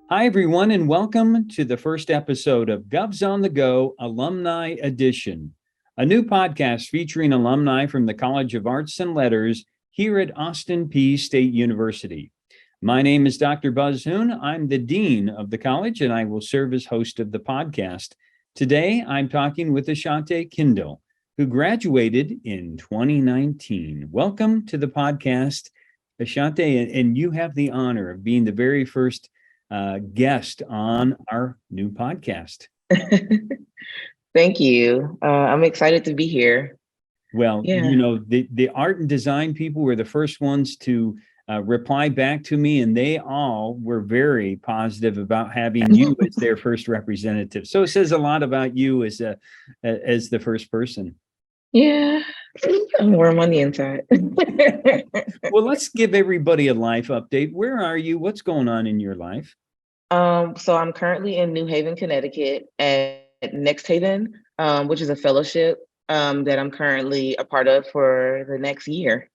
Hi, everyone, and welcome to the first episode of Govs on the Go Alumni Edition, a new podcast featuring alumni from the College of Arts and Letters here at Austin Peay State University. My name is Dr. Buzz Hoon. I'm the Dean of the college, and I will serve as host of the podcast. Today, I'm talking with Ashante Kindle, who graduated in 2019. Welcome to the podcast, Ashante, and you have the honor of being the very first guest on our new podcast. Thank you. I'm excited to be here. Well, Yeah. the art and design people were the first ones to reply back to me, and they all were very positive about having you as their first representative. So it says a lot about you as the first person. Yeah. I'm warm on the inside. Well, let's give everybody a life update. Where are you? What's going on in your life? So I'm currently in New Haven, Connecticut at Next Haven, which is a fellowship that I'm currently a part of for the next year.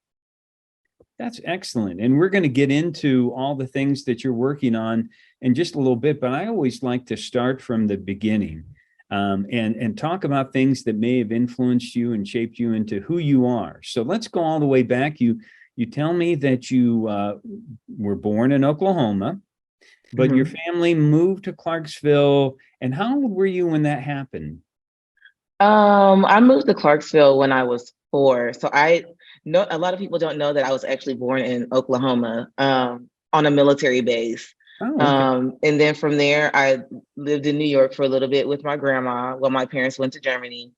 That's excellent. And we're going to get into all the things that you're working on in just a little bit, but I always like to start from the beginning and talk about things that may have influenced you and shaped you into who you are. So let's go all the way back. You tell me that you were born in Oklahoma, but your family moved to Clarksville. And how old were you when that happened? I moved to Clarksville when I was 4. So I know a lot of people don't know that I was actually born in Oklahoma on a military base. Oh, okay. And then from there, I lived in New York for a little bit with my grandma while my parents went to Germany.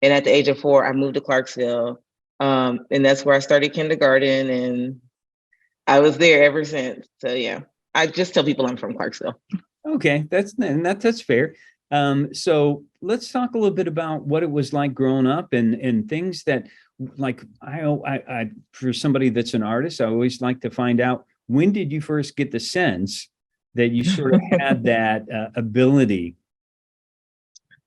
And at the age of 4, I moved to Clarksville. And that's where I started kindergarten, and I was there ever since. So yeah, I just tell people I'm from Clarksville. Okay, that's fair. So let's talk a little bit about what it was like growing up and things that, like, I for somebody that's an artist, I always like to find out, when did you first get the sense that you sort of had that ability?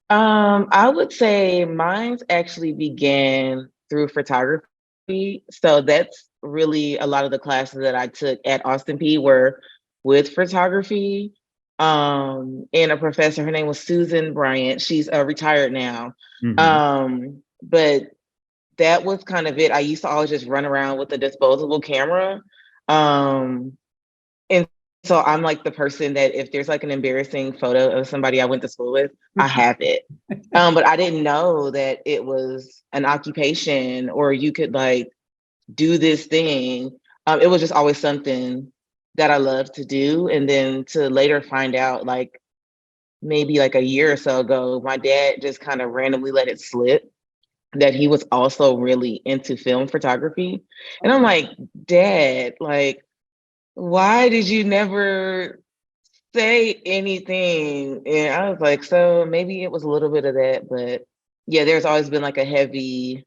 I would say mine actually began through photography. So that's really a lot of the classes that I took at Austin Peay were with photography. And a professor, her name was Susan Bryant. She's retired now. Mhm. But that was kind of it. I used to always just run around with a disposable camera. Um, and so I'm like the person that if there's like an embarrassing photo of somebody I went to school with, I have it. But I didn't know that it was an occupation or you could like do this thing. It was just always something that I loved to do. And then to later find out, like maybe like a year or so ago, my dad just kind of randomly let it slip that he was also really into film photography. And I'm like, Dad, like, why did you never say anything? And I was like, so maybe it was a little bit of that, but yeah, there's always been like a heavy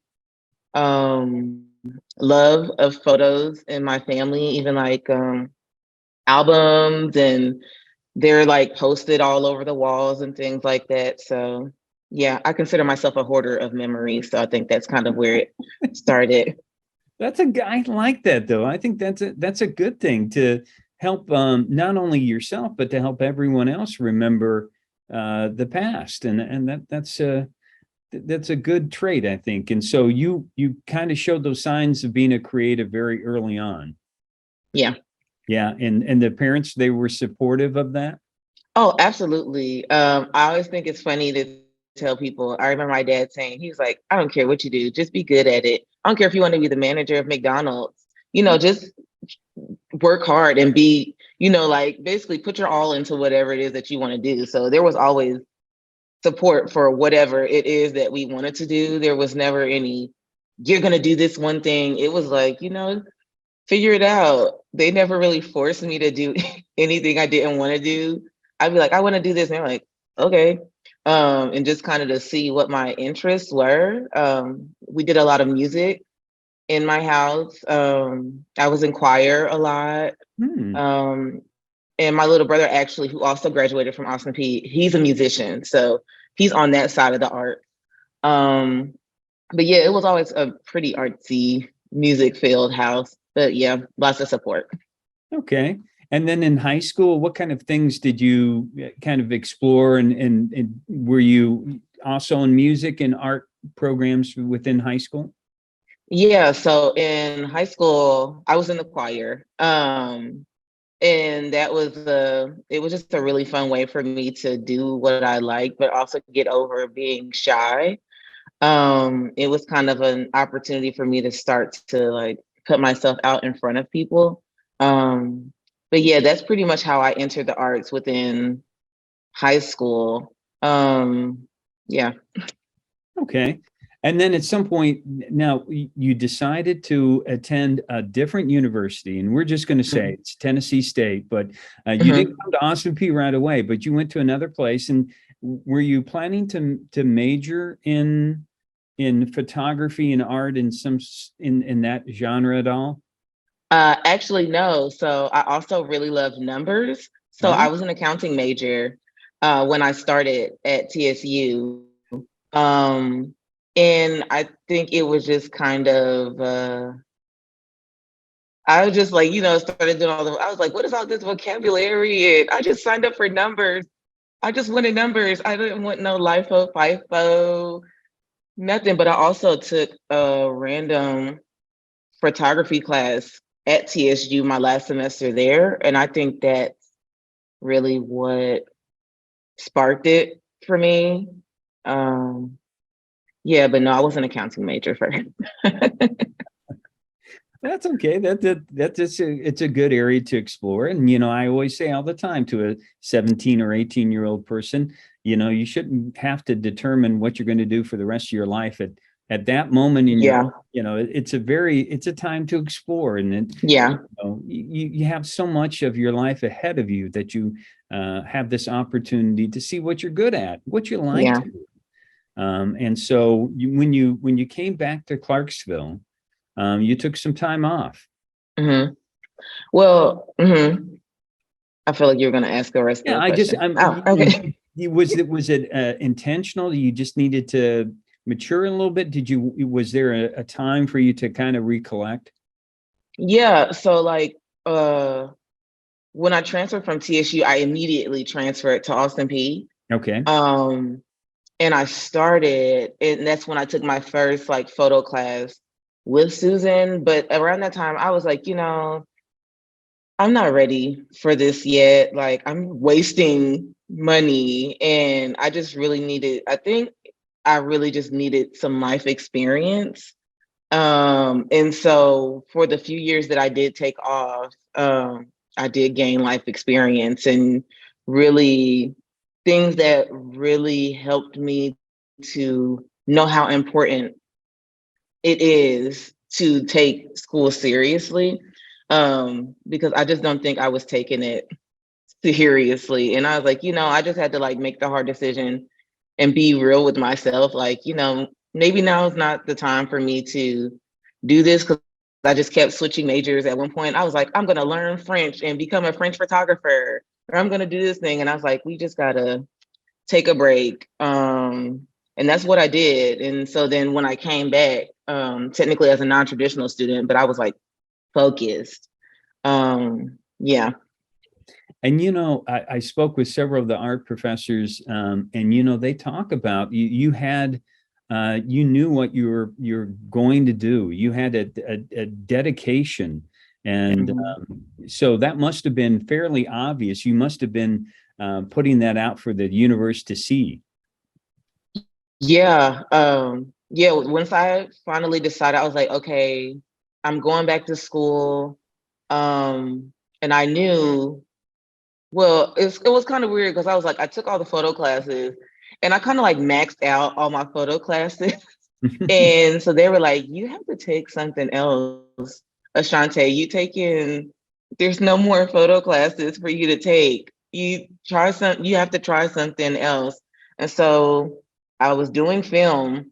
love of photos in my family, even like albums, and they're like posted all over the walls and things like that. So yeah, I consider myself a hoarder of memories. So I think that's kind of where it started. That's a guy like that, though. I think that's a good thing to help not only yourself but to help everyone else remember the past, and that's a good trait, I think. And so you kind of showed those signs of being a creative very early on. Yeah. Yeah, and the parents, they were supportive of that. Oh, absolutely. I always think it's funny to tell people. I remember my dad saying, he was like, I don't care what you do, just be good at it. I don't care if you want to be the manager of McDonald's, just work hard and be, like basically put your all into whatever it is that you want to do. So there was always support for whatever it is that we wanted to do. There was never any, you're going to do this one thing. It was like, figure it out. They never really forced me to do anything I didn't want to do. I'd be like, I want to do this. And they're like, okay. And just kind of to see what my interests were. We did a lot of music in my house. I was in choir a lot. Hmm. And my little brother, actually, who also graduated from Austin Peay, he's a musician. So he's on that side of the art. Um, but yeah, it was always a pretty artsy, music filled house. But yeah, lots of support. Okay. And then in high school, what kind of things did you kind of explore? And were you also in music and art programs within high school? Yeah, so in high school, I was in the choir. And it was just a really fun way for me to do what I like, but also get over being shy. It was kind of an opportunity for me to start to like put myself out in front of people. Um, but yeah, that's pretty much how I entered the arts within high school. Yeah. Okay. And then at some point, now you decided to attend a different university, and we're just going to say it's Tennessee State, but you didn't Mhm. come to Austin Peay right away, but you went to another place. And were you planning to major in photography and art in in that genre at all? Actually, no. So I also really love numbers. So I Oh, was an accounting major when I started at TSU. Um, and I think it was just kind of, I was just like, started doing I was like, what is all this vocabulary? And I just signed up for numbers. I just wanted numbers. I didn't want no LIFO, FIFO, nothing. But I also took a random photography class at TSU my last semester there. And I think that's really what sparked it for me. Um, yeah, but no, I was an accounting major first. that's okay. That's it's a good area to explore. And I always say all the time to a 17 or 18-year-old person, you shouldn't have to determine what you're going to do for the rest of your life at that moment in your, Yeah, it's a time to explore. And then yeah, you have so much of your life ahead of you that you have this opportunity to see what you're good at, what you like yeah. to do. And so when you came back to Clarksville, you took some time off. hmm Well, I feel like you're going to ask the rest of Yeah, the I just question. Oh, okay. was it intentional? You just needed to mature a little bit? Was there a time for you to kind of recollect? Yeah, so like when I transferred from TSU, I immediately transferred to Austin Peay. Okay. Um, and I started, and that's when I took my first like photo class with Susan. But around that time, I was like, I'm not ready for this yet. Like, I'm wasting money, and I just really I think I really just needed some life experience. And so for the few years that I did take off, I did gain life experience and really things that really helped me to know how important it is to take school seriously. Because I just don't think I was taking it seriously. And I was like, I just had to like make the hard decision and be real with myself. Like, maybe now is not the time for me to do this because I just kept switching majors. At one point, I was like, I'm going to learn French and become a French photographer, or I'm going to do this thing. And I was like, we just got to take a break. And that's what I did. And so then when I came back, technically as a non-traditional student, but I was like focused. Yeah. And I spoke with several of the art professors, and they talk about you had you knew what you're going to do. You had a dedication, and Mhm. so that must have been fairly obvious. You must have been putting that out for the universe to see. Yeah. Yeah. Once I finally decided, I was like, okay, I'm going back to school. And I knew, well, it was kind of weird because I was like, I took all the photo classes and I kind of like maxed out all my photo classes. And so they were like, you have to take something else, Ashante. There's no more photo classes for you to take. You have to try something else. And so I was doing film.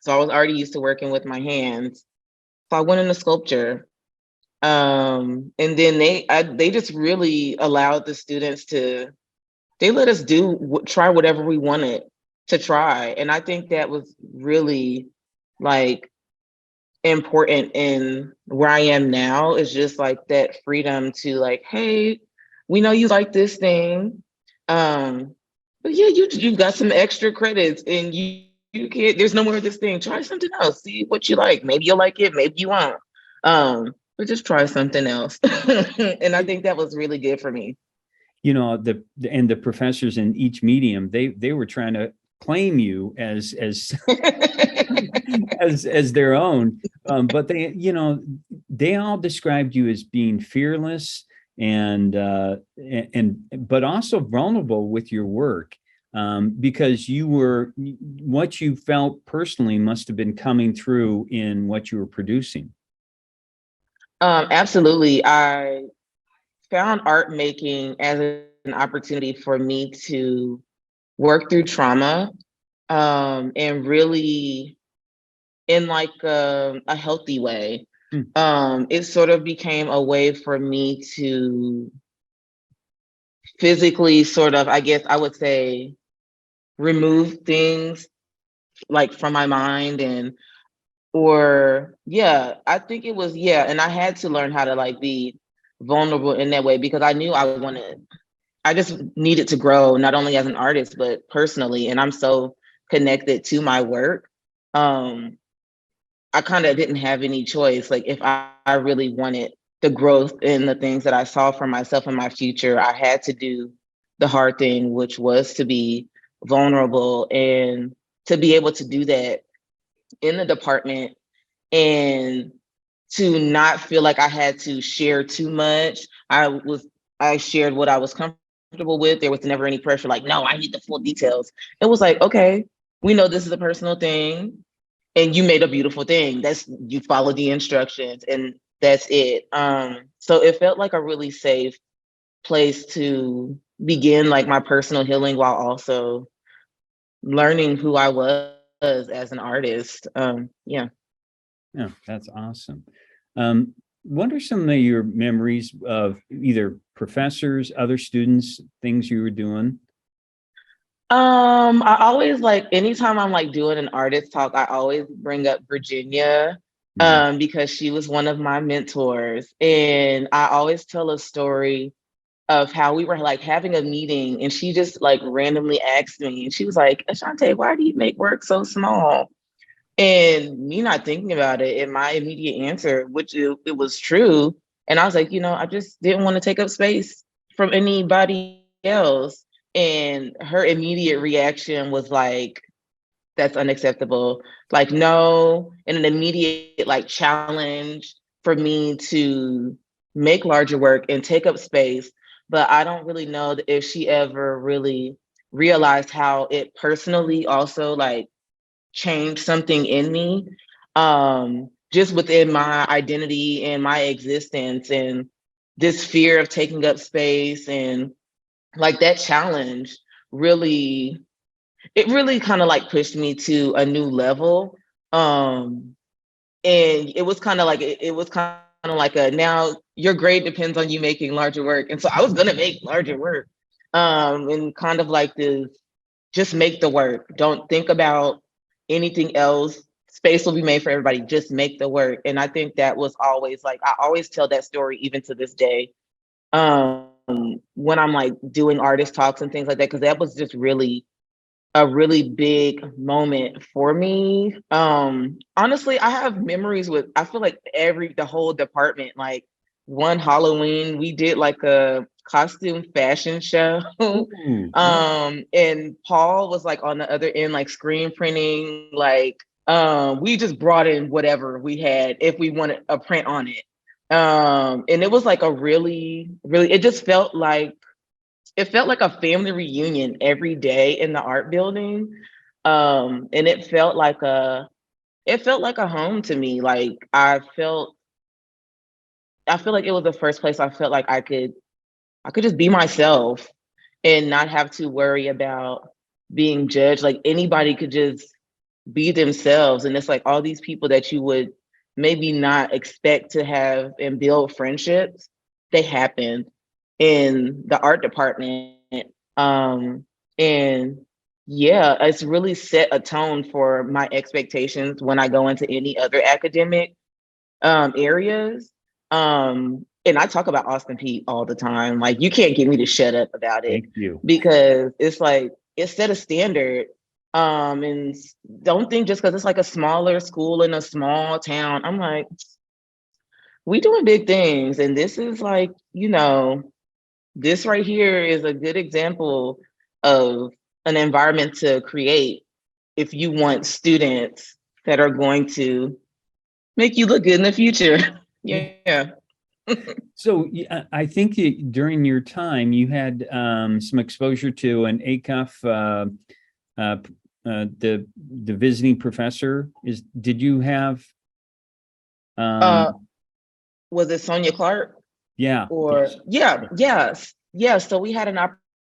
So I was already used to working with my hands. So I went into sculpture. And then they just really allowed the students they let us try whatever we wanted to try. And I think that was really like important in where I am now is just like that freedom to like, hey, we know you like this thing. But yeah, you got some extra credits and you can't, there's no more of this thing. Try something else. See what you like. Maybe you'll like it, maybe you won't. But just try something else. And I think that was really good for me. The professors in each medium, they were trying to claim you as as their own, but they all described you as being fearless and but also vulnerable with your work, because what you felt personally must have been coming through in what you were producing. Absolutely. I found art making as an opportunity for me to work through trauma, and really in like a healthy way. It sort of became a way for me to physically sort of, I guess I would say, remove things like from my mind I think it was, and I had to learn how to like be vulnerable in that way because I knew I just needed to grow not only as an artist, but personally. And I'm so connected to my work. I kind of didn't have any choice. Like if I really wanted the growth in the things that I saw for myself in my future, I had to do the hard thing, which was to be vulnerable and to be able to do that in the department and to not feel like I had to share too much. I shared what I was comfortable with. There was never any pressure like, no, I need the full details. It was like, okay, we know this is a personal thing and you made a beautiful thing. You followed the instructions and that's it. So it felt like a really safe place to begin like my personal healing while also learning who I was as an artist. Yeah. Yeah, that's awesome. What are some of your memories of either professors, other students, things you were doing? I always like anytime I'm like doing an artist talk, I always bring up Virginia, because she was one of my mentors. And I always tell a story of how we were like having a meeting and she just like randomly asked me, and she was like, Ashante, why do you make work so small? And me not thinking about it, and my immediate answer, which it was true. And I was like, I just didn't want to take up space from anybody else. And her immediate reaction was like, that's unacceptable. Like, no, and an immediate like challenge for me to make larger work and take up space. But I don't really know if she ever really realized how it personally also like changed something in me, just within my identity and my existence, and this fear of taking up space and like that challenge really, it really kind of like pushed me to a new level. And it was kind of like it was kind of like a, now your grade depends on you making larger work, and so I was gonna make larger work, and kind of like this, just make the work, don't think about anything else, space will be made for everybody, just make the work. And I think that was always like, I always tell that story even to this day, when I'm like doing artist talks and things like that, because that was just really a really big moment for me. Honestly, I have memories with, I feel like the whole department, like one Halloween, we did like a costume fashion show. Ooh, And Paul was like on the other end, like screen printing, like, we just brought in whatever we had if we wanted a print on it. And it was like a really, really, it felt like a family reunion every day in the art building. And it felt like a home to me. Like I feel like it was the first place I felt like I could just be myself and not have to worry about being judged. Like anybody could just be themselves. And it's like all these people that you would maybe not expect to have and build friendships, they happened in the art department. And yeah, it's really set a tone for my expectations when I go into any other academic areas. and I talk about Austin Peay all the time. Like, you can't get me to shut up about it Thank you. because it's like it set a standard. And don't think just because it's like a smaller school in a small town. I'm like, we doing big things, and this is like, this right here is a good example of an environment to create if you want students that are going to make you look good in the future. Yeah. So I think during your time, you had some exposure to an ACUF, the visiting professor. Did you have? Was it Sonia Clark? Yeah. Or yes. So we had an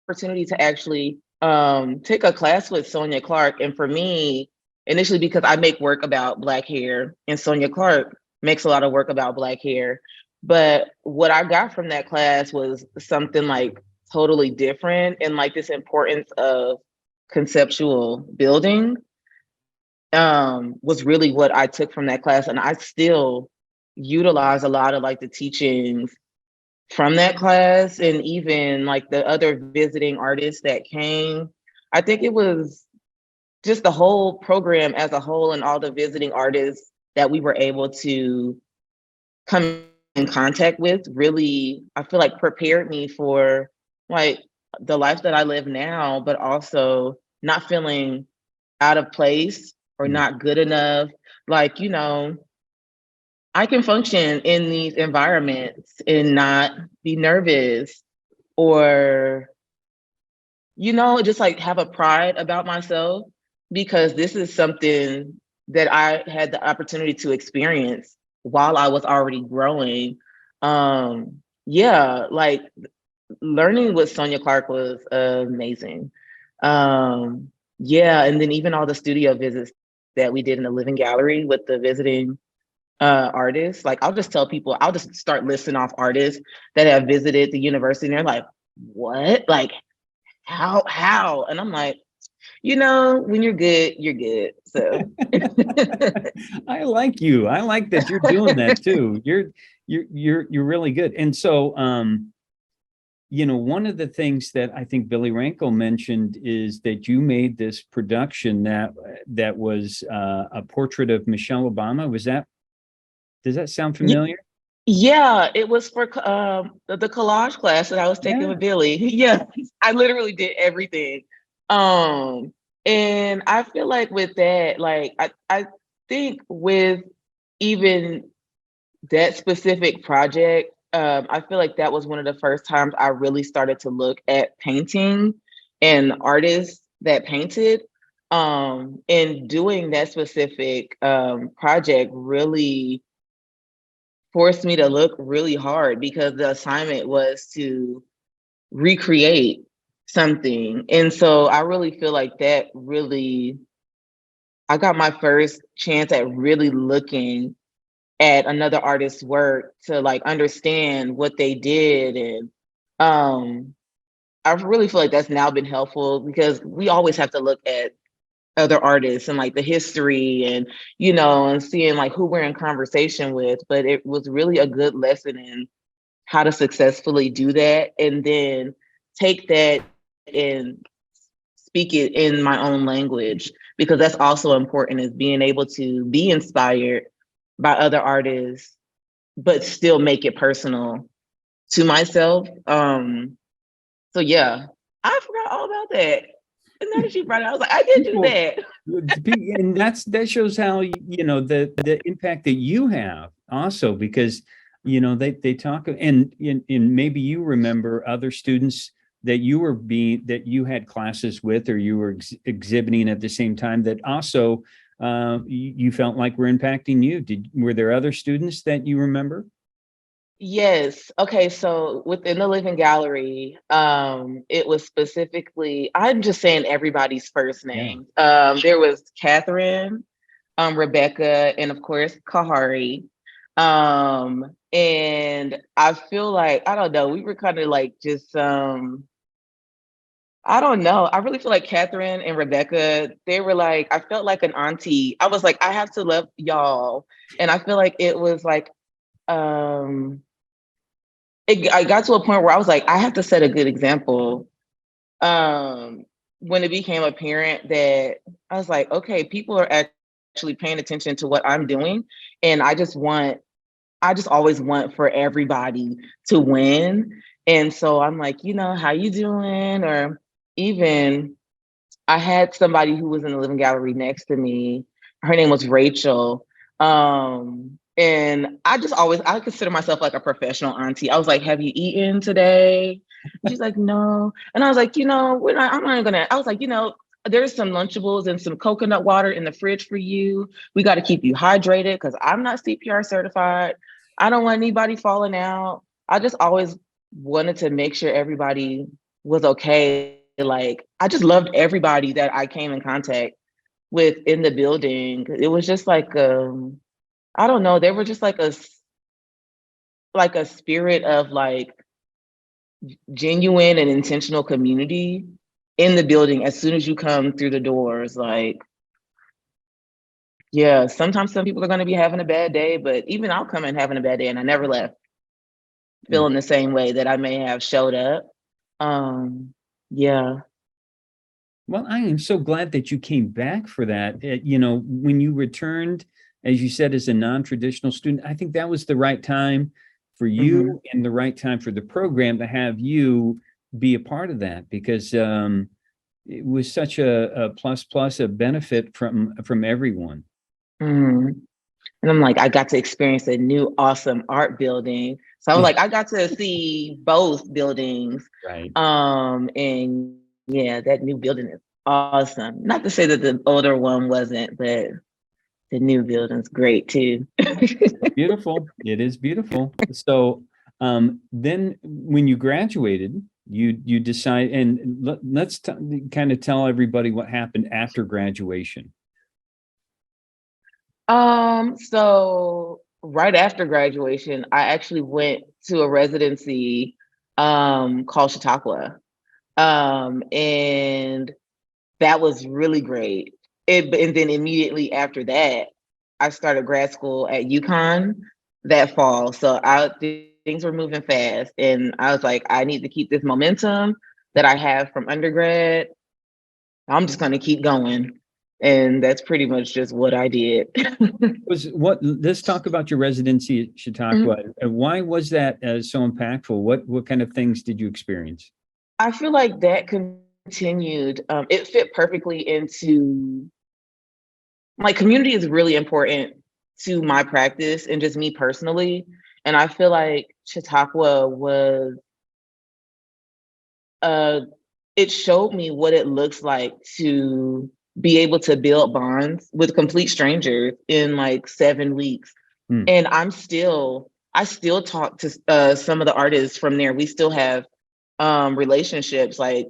opportunity to actually take a class with Sonia Clark. And for me, initially, because I make work about Black hair, and Sonia Clark makes a lot of work about Black hair. But what I got from that class was something like totally different, and like this importance of conceptual building was really what I took from that class. And I still utilize a lot of like the teachings from that class, and even like the other visiting artists that came. I think it was just the whole program as a whole, and all the visiting artists that we were able to come in contact with really, I feel like, prepared me for like the life that I live now, but also not feeling out of place or not good enough. Like, I can function in these environments and not be nervous, or, just like have a pride about myself, because this is something that I had the opportunity to experience while I was already growing. Yeah, like learning with Sonia Clark was amazing. Yeah, and then even all the studio visits that we did in the Living Gallery with the visiting artists. Like, I'll just tell people, I'll just start listing off artists that have visited the university, and they're like, what? Like, how? And I'm like, when you're good, you're good. So I like you. I like that you're doing that too. You're really good. And so, one of the things that I think Billy Rankle mentioned is that you made this production that was a portrait of Michelle Obama. Does that sound familiar? Yeah, it was for the collage class that I was taking with Billy. Yeah, I literally did everything. And I feel like with that, like I think with even that specific project, I feel like that was one of the first times I really started to look at painting and artists that painted. And doing that specific project really forced me to look really hard, because the assignment was to recreate something. And so I really feel like I got my first chance at really looking at another artist's work to like understand what they did. And I really feel like that's now been helpful, because we always have to look at other artists and like the history, and and seeing like who we're in conversation with. But it was really a good lesson in how to successfully do that, and then take that and speak it in my own language, because that's also important, is being able to be inspired by other artists but still make it personal to myself. So yeah, I forgot all about that. And now that you brought it, I was like, I did do that. And that shows how the impact that you have also, because they talk, and maybe you remember other students that you had classes with, or you were exhibiting at the same time, that also you felt like were impacting you. Were there other students that you remember? Yes. Okay. So within the Living Gallery, it was specifically, I'm just saying everybody's first name. There was Catherine, Rebecca, and of course, Kahari. And I feel like, I don't know, we were kind of like just, I don't know. I really feel like Catherine and Rebecca, they were like, I felt like an auntie. I was like, I have to love y'all. And I feel like it was like, I got to a point where I was like, I have to set a good example. When it became apparent that I was like, okay, people are actually paying attention to what I'm doing. And I just always want for everybody to win. And so I'm like, how you doing? Or even I had somebody who was in the living gallery next to me. Her name was Rachel. And I consider myself like a professional auntie. I was like, have you eaten today? And she's like, no. And I was like, I'm not gonna, I was like, there's some Lunchables and some coconut water in the fridge for you. We got to keep you hydrated because I'm not CPR certified. I don't want anybody falling out. I just always wanted to make sure everybody was okay. Like, I just loved everybody that I came in contact with in the building. It was just like, I don't know, they were just like a spirit of like genuine and intentional community in the building as soon as you come through the doors. Like, yeah, sometimes some people are going to be having a bad day, but even I'll come in having a bad day and I never left feeling the same way that I may have showed up. Yeah. Well, I am so glad that you came back for that. When you returned, as you said, as a non-traditional student, I think that was the right time for you and the right time for the program to have you be a part of that, because it was such a plus, a benefit from everyone. And I'm like, I got to experience a new awesome art building. So I was like, I got to see both buildings. Right. And yeah, that new building is awesome. Not to say that the older one wasn't, but the new building's great too. Beautiful. It is beautiful. So then when you graduated, you decide, and let's kind of tell everybody what happened after graduation. So right after graduation, I actually went to a residency called Chautauqua. And that was really great. And then immediately after that, I started grad school at UConn that fall. So things were moving fast. And I was like, I need to keep this momentum that I have from undergrad. I'm just going to keep going. And that's pretty much just what I did. Let's talk about your residency at Chautauqua. Why was that so impactful? What kind of things did you experience? I feel like that continued. It fit perfectly into, like, community is really important to my practice and just me personally. And I feel like Chautauqua was, it showed me what it looks like to be able to build bonds with complete strangers in like 7 weeks. And I still talk to some of the artists from there. We still have relationships, like,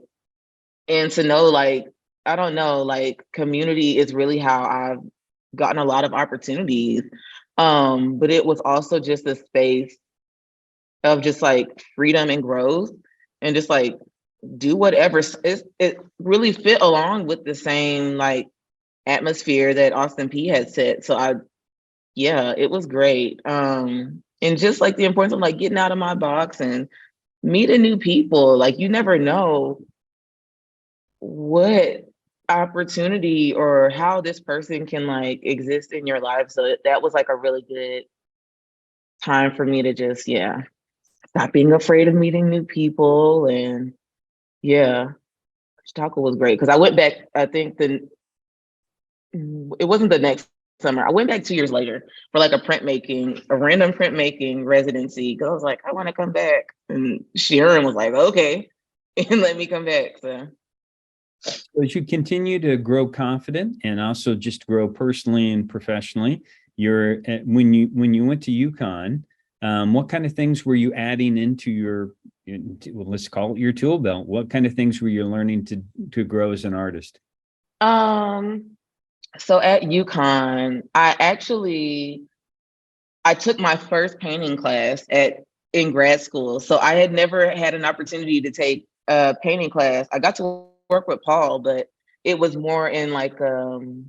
and to know, like, I don't know, like, community is really how I've gotten a lot of opportunities. But it was also just a space of just like freedom and growth and just like do whatever. It really fit along with the same like atmosphere that Austin Peay had set. So yeah, it was great. And just like the importance of like getting out of my box and meeting new people. Like, you never know what opportunity or how this person can like exist in your life. So that was like a really good time for me to just, yeah, stop being afraid of meeting new people. And yeah, Chicago was great because I went back, I think it wasn't the next summer. I went back 2 years later for like a random printmaking residency. Cause I was like, I want to come back. And Sharon was like, okay, and let me come back. So as you continue to grow confident and also just grow personally and professionally, when you went to UConn, what kind of things were you adding into let's call it your tool belt? What kind of things were you learning to grow as an artist? So at UConn, I took my first painting class in grad school. So I had never had an opportunity to take a painting class. I got to work with Paul, but it was more in like the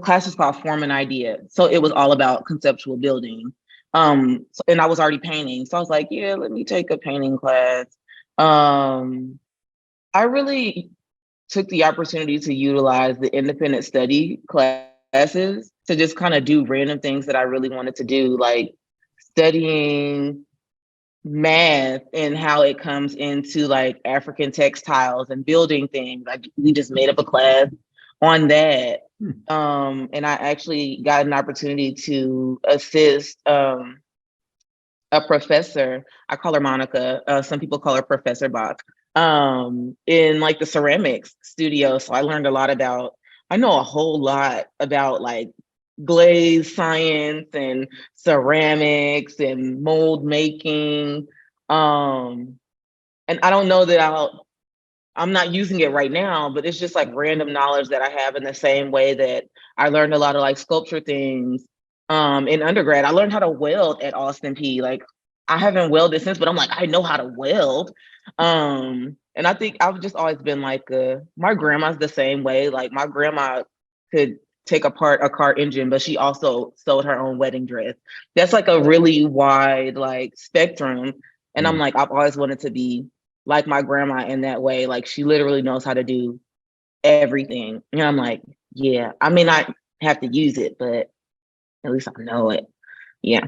class was called Form an Idea. So it was all about conceptual building. And I was already painting. So I was like, yeah, let me take a painting class. I really took the opportunity to utilize the independent study classes to just kind of do random things that I really wanted to do, like studying math and how it comes into like African textiles and building things. Like we just made up a class on that. And I actually got an opportunity to assist a professor. I call her Monica. Some people call her Professor Bach. In like the ceramics studio. So I learned a lot about, I know a whole lot about like glaze science and ceramics and mold making. And I don't know that I'm not using it right now, but it's just like random knowledge that I have, in the same way that I learned a lot of like sculpture things in undergrad. I learned how to weld at Austin Peay. Like I haven't welded since, but I'm like, I know how to weld. And I think I've just always been like, my grandma's the same way. Like my grandma could take apart a car engine, but she also sewed her own wedding dress. That's like a really wide like spectrum. And I'm like, I've always wanted to be like my grandma in that way. Like she literally knows how to do everything. And I'm like, yeah, I may not have to use it, but at least I know it. Yeah.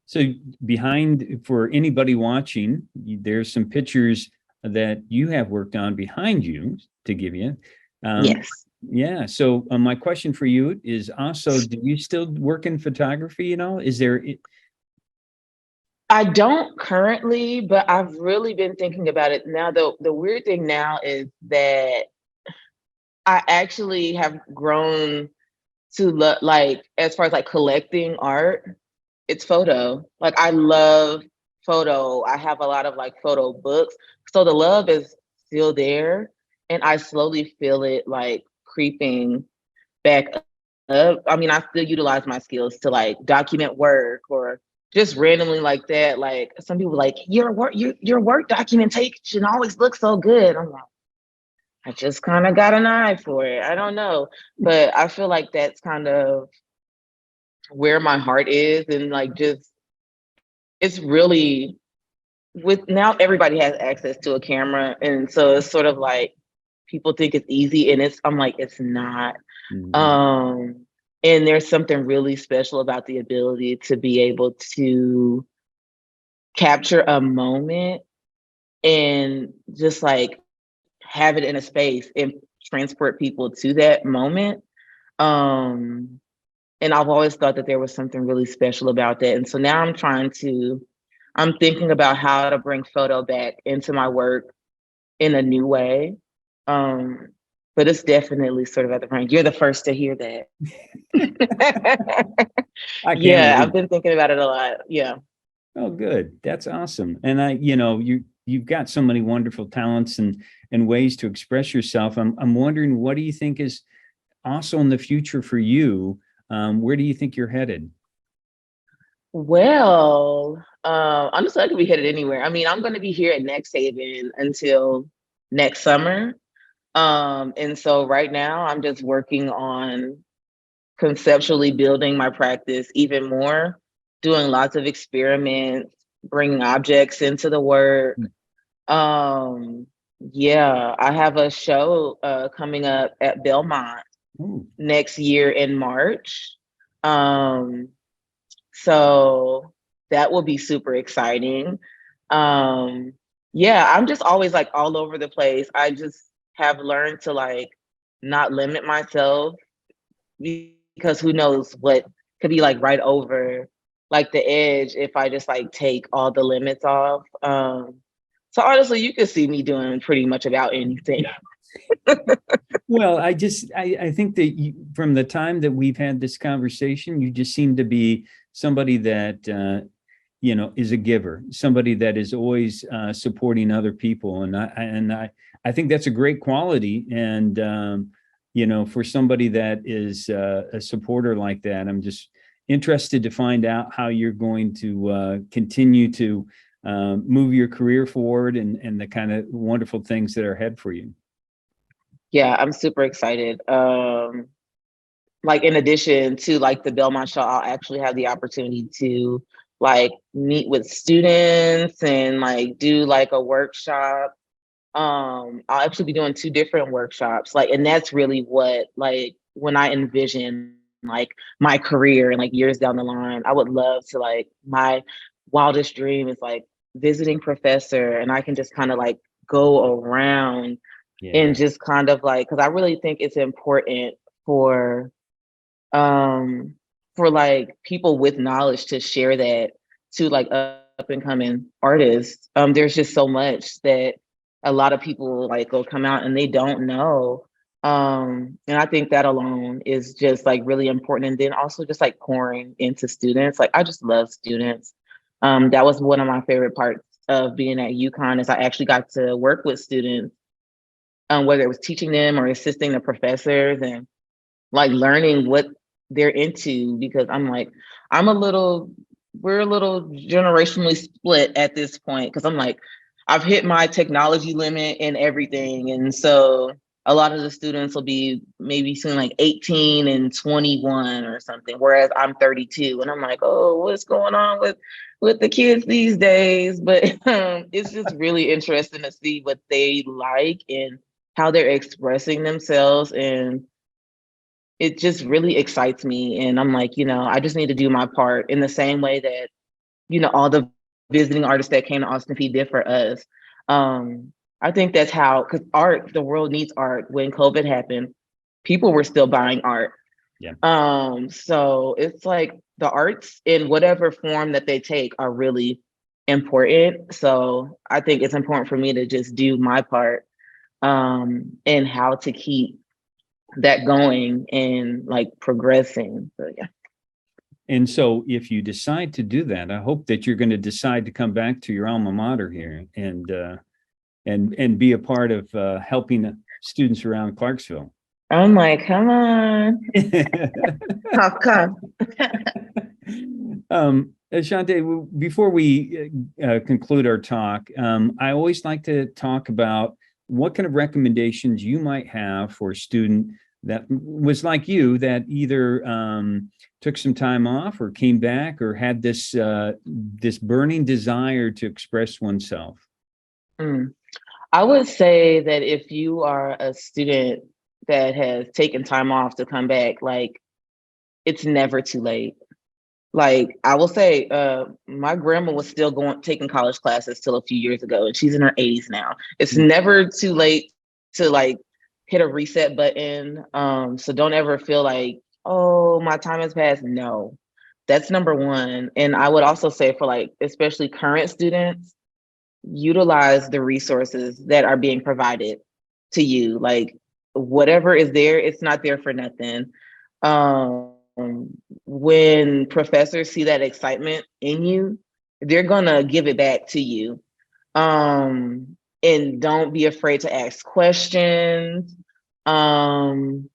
So behind, for anybody watching, there's some pictures that you have worked on behind you to give you. Yes. Yeah. So my question for you is also, do you still work in photography? You know, is there? I don't currently, but I've really been thinking about it now. The weird thing now is that I actually have grown to like, as far as like collecting art, it's photo. Like I love photo. I have a lot of like photo books. So the love is still there. And I slowly feel it like creeping back up. I mean, I still utilize my skills to like document work or just randomly like that. Like some people like, your work documentation always looks so good. I'm like, I just kind of got an eye for it. I don't know. But I feel like that's kind of where my heart is. And like just, it's really, with now everybody has access to a camera. And so it's sort of like people think it's easy, and I'm like, it's not. Um, and there's something really special about the ability to be able to capture a moment and just like have it in a space and transport people to that moment. And I've always thought that there was something really special about that. And so now I'm thinking about how to bring photo back into my work in a new way. But it's definitely sort of at the point. You're the first to hear that. I can't Yeah, wait. I've been thinking about it a lot. Yeah. Oh, good. That's awesome. And you've got so many wonderful talents and ways to express yourself. I'm wondering, what do you think is also in the future for you? Where do you think you're headed? Well, honestly, I could be headed anywhere. I mean, I'm going to be here at Next Haven until next summer. And so right now I'm just working on conceptually building my practice even more, doing lots of experiments, bringing objects into the work. Yeah, I have a show coming up at Belmont Ooh. next year in March. So that will be super exciting. Um, yeah, I'm just always like all over the place. I just have learned to like not limit myself, because who knows what could be like right over like the edge if I just like take all the limits off. So honestly, you could see me doing pretty much about anything. Well, I think that from the time that we've had this conversation, you just seem to be somebody that, is a giver, somebody that is always supporting other people. I think that's a great quality. And, for somebody that is a supporter like that, I'm just interested to find out how you're going to continue to move your career forward and the kind of wonderful things that are ahead for you. Yeah, I'm super excited. like in addition to like the Belmont show, I'll actually have the opportunity to like meet with students and like do like a workshop. I'll actually be doing 2 different workshops, like, and that's really what, like, when I envision like my career and like years down the line, I would love to, like, my wildest dream is like visiting professor, and I can just kind of like go around Yeah. and just kind of like, because I really think it's important for um like people with knowledge to share that to like up and coming artists. There's just so much that a lot of people like will come out and they don't know. And I think that alone is just like really important. And then also just like pouring into students. Like I just love students. That was one of my favorite parts of being at UConn is I actually got to work with students, whether it was teaching them or assisting the professors and like learning what they're into, because I'm like, I'm a little, we're a little generationally split at this point. Cause I'm like, I've hit my technology limit and everything. And so a lot of the students will be maybe soon like 18 and 21 or something, whereas I'm 32. And I'm like, oh, what's going on with the kids these days? But it's just really interesting to see what they like and how they're expressing themselves. And it just really excites me. And I'm like, I just need to do my part in the same way that, all the visiting artists that came to Austin Peay did for us. I think that's how, because art, the world needs art. When COVID happened, people were still buying art. Yeah. So it's like the arts in whatever form that they take are really important. So I think it's important for me to just do my part, and how to keep that going and like progressing. So yeah. And so if you decide to do that, I hope that you're going to decide to come back to your alma mater here and be a part of helping students around Clarksville. I'm like, come on. Come. Ashante, before we conclude our talk, I always like to talk about what kind of recommendations you might have for a student that was like you, that either took some time off or came back or had this burning desire to express oneself. I would say that if you are a student that has taken time off to come back, like it's never too late. Like I will say, my grandma was still taking college classes till a few years ago, and she's in her 80s now. It's never too late to like hit a reset button. So don't ever feel like, oh, my time has passed. No, that's number one. And I would also say for like, especially current students, utilize the resources that are being provided to you. Like whatever is there, it's not there for nothing. When professors see that excitement in you, they're gonna give it back to you. And don't be afraid to ask questions. And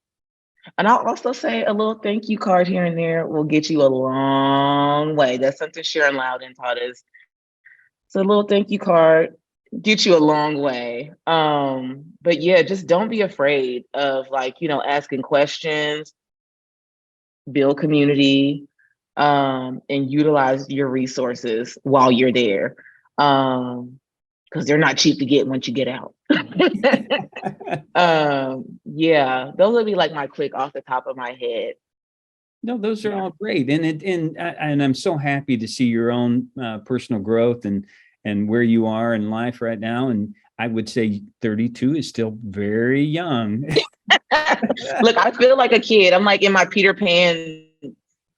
I'll also say a little thank you card here and there will get you a long way. That's something Sharon Loudon taught us. So a little thank you card get you a long way. But yeah, just don't be afraid of like, asking questions, build community, and utilize your resources while you're there. Because they're not cheap to get once you get out. Yeah, those would be like my quick off the top of my head. No, those are all great, and I'm so happy to see your own personal growth and where you are in life right now. And I would say 32 is still very young. Look, I feel like a kid. I'm like in my Peter Pan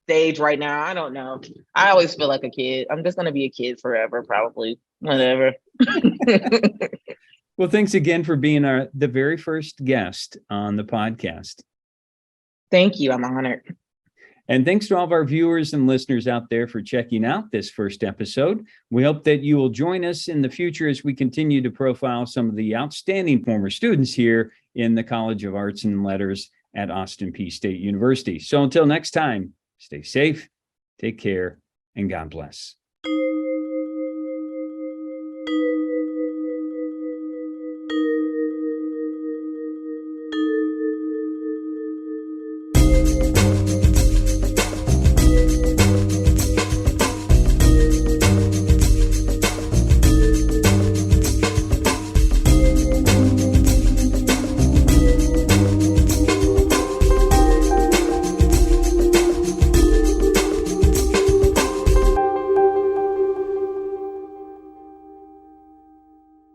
stage right now. I don't know. I always feel like a kid. I'm just gonna be a kid forever, probably. Whatever. Well, thanks again for being the very first guest on the podcast. Thank you. I'm honored. And thanks to all of our viewers and listeners out there for checking out this first episode. We hope that you will join us in the future as we continue to profile some of the outstanding former students here in the College of Arts and Letters at Austin Peay State University. So until next time, stay safe, take care, and God bless.